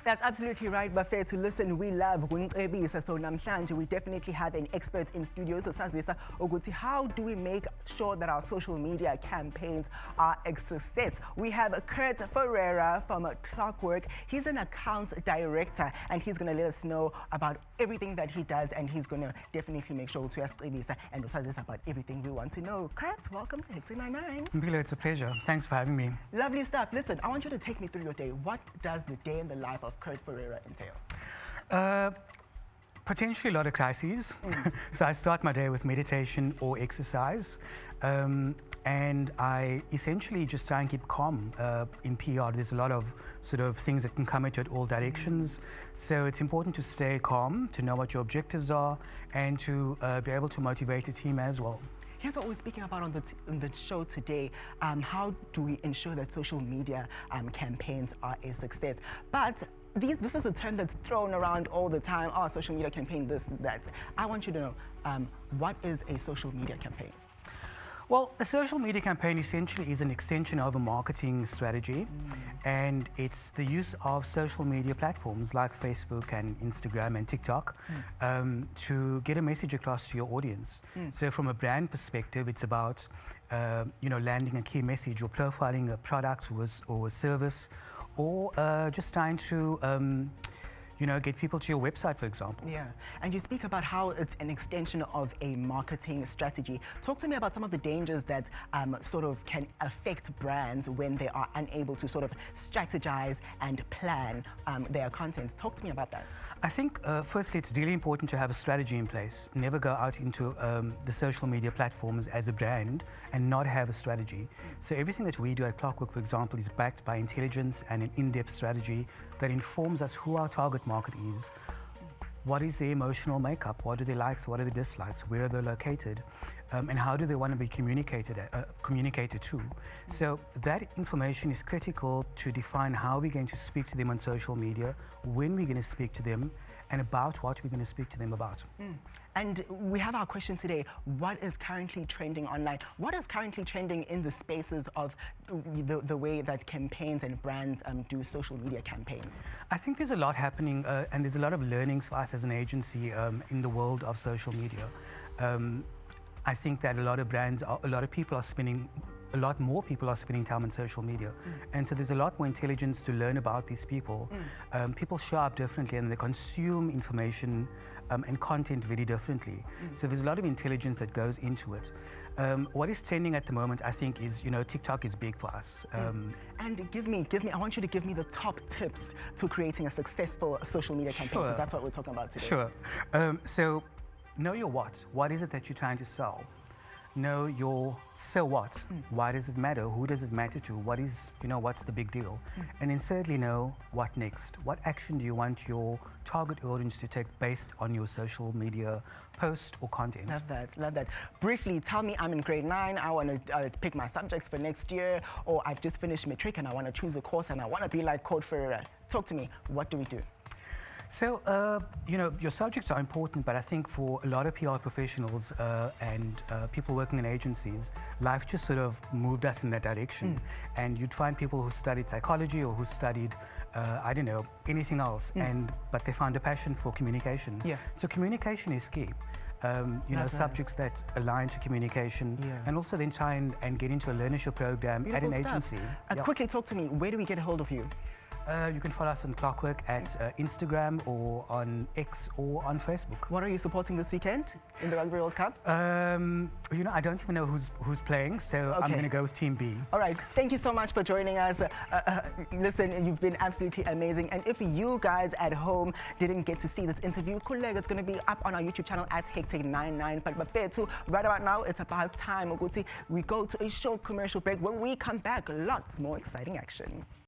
That's absolutely right, Buffet. To listen, we love Wincebisa. So namhlanje, we definitely have an expert in studio. So Sazisa Oguti, how do we make sure that our social media campaigns are a success? We have Kurt Ferreira from Clockwork. He's an account director, and he's going to let us know about everything that he does, and he's going to definitely make sure to ask Wincebisa and Sazisa about everything we want to know. Kurt, welcome to Hectic 99. Mbilo, it's a pleasure. Thanks for having me. Lovely stuff. Listen, I want you to take me through your day. What does the day in the life of Kurt Ferreira entail? Potentially a lot of crises. So I start my day with meditation or exercise. And I essentially just try and keep calm in PR. There's a lot of sort of things that can come at you at all directions. So it's important to stay calm, to know what your objectives are, and to be able to motivate a team as well. Here's what we're speaking about on the show today. How do we ensure that social media campaigns are a success? But this is a term that's thrown around all the time. Oh, social media campaign, this, that. I want you to know, what is a social media campaign? Well, a social media campaign essentially is an extension of a marketing strategy, and it's the use of social media platforms like Facebook and Instagram and TikTok to get a message across to your audience. So from a brand perspective, it's about landing a key message or profiling a product or a service, or just trying to get people to your website, for example. Yeah, and you speak about how it's an extension of a marketing strategy. Talk to me about some of the dangers that sort of can affect brands when they are unable to sort of strategize and plan their content. Talk to me about that. I think, firstly, it's really important to have a strategy in place. Never go out into the social media platforms as a brand and not have a strategy. So everything that we do at Clockwork, for example, is backed by intelligence and an in-depth strategy that informs us who our target market is, what is their emotional makeup, what are their likes, what are their dislikes, where they're located, and how do they want to be communicated to. So that information is critical to define how we're going to speak to them on social media, when we're going to speak to them, and about what we're going to speak to them about. And we have our question today. What is currently trending online? What is currently trending in the spaces of the way that campaigns and brands do social media campaigns? I think there's a lot happening, and there's a lot of learnings for us as an agency in the world of social media. I think that a lot of more people are spending time on social media. And so there's a lot more intelligence to learn about these people. People show up differently, and they consume information and content very differently. So there's a lot of intelligence that goes into it. What is trending at the moment, I think, is, TikTok is big for us. And give me, I want you to give me the top tips to creating a successful social media campaign, because that's what we're talking about today. Sure. So know your what. What is it that you're trying to sell? Know your so what. Why does it matter? Who does it matter to? What is, what's the big deal? And then thirdly, know what next. What action do you want your target audience to take based on your social media post or content? Love that, love that. Briefly, tell me, I'm in grade 9, I want to pick my subjects for next year, or I've just finished matric and I want to choose a course and I want to be like Kurt Ferreira. Talk to me, what do we do? So, your subjects are important, but I think for a lot of PR professionals and people working in agencies, life just sort of moved us in that direction. And you'd find people who studied psychology or who studied, anything else, but they found a passion for communication. Yeah. So communication is key. Subjects that align to communication, and also then try and get into a learnership program Beautiful at an stuff. agency. Quickly talk to me, where do we get a hold of you? You can follow us on Clockwork at Instagram or on X or on Facebook. What are you supporting this weekend in the Rugby World Cup? I don't even know who's playing, so I'm going to go with Team B. All right, thank you so much for joining us. Listen, you've been absolutely amazing. And if you guys at home didn't get to see this interview, it's going to be up on our YouTube channel at Hectic99. But too, right about now, it's about time, Oguti. We go to a short commercial break. When we come back, lots more exciting action.